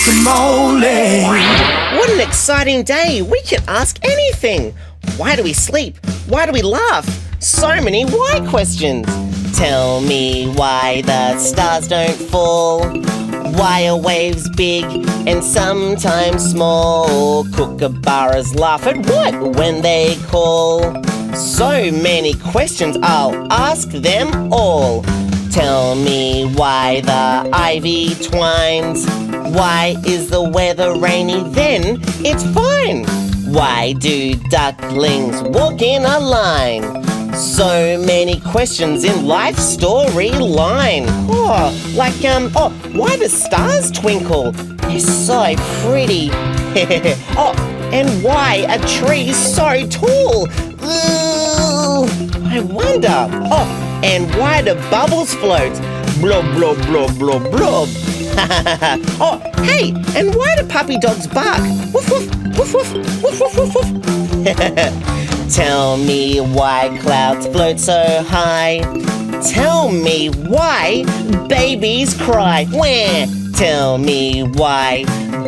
Crocamole. What an exciting day! We can ask anything! Why do we sleep? Why do we laugh? So many why questions! Tell me why the stars don't fall. Why are waves big and sometimes small? Kookaburras laugh at what when they call? So many questions, I'll ask them all. Tell me why the ivy twines. Why is the weather rainy? Then it's fine. Why do ducklings walk in a line? So many questions in life's storyline. Why do stars twinkle? They're so pretty. And why a tree so tall? Ooh, I wonder. And why do bubbles float? Blob, blob, blob, blob, blob. Hey, and why do puppy dogs bark? Woof, woof, woof, woof, woof, woof, woof, woof. Tell me why clouds float so high. Tell me why babies cry. Wah! Tell me why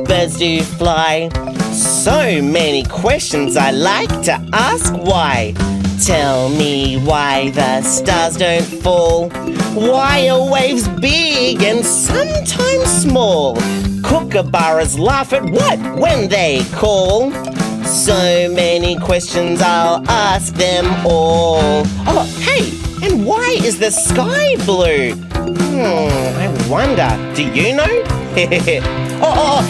birds do fly. So many questions I like to ask why. Tell me why the stars don't fall. Why are waves big and sometimes small? Kookaburras laugh at what when they call? So many questions, I'll ask them all. Hey, and why is the sky blue? I wonder, do you know?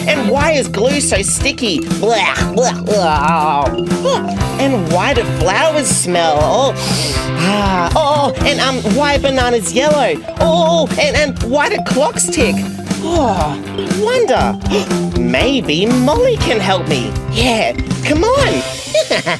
And why is glue so sticky? Blah, blah, blah. And why do flowers smell? And why are bananas yellow? And why do clocks tick? I wonder. Maybe Molly can help me. Yeah, come on.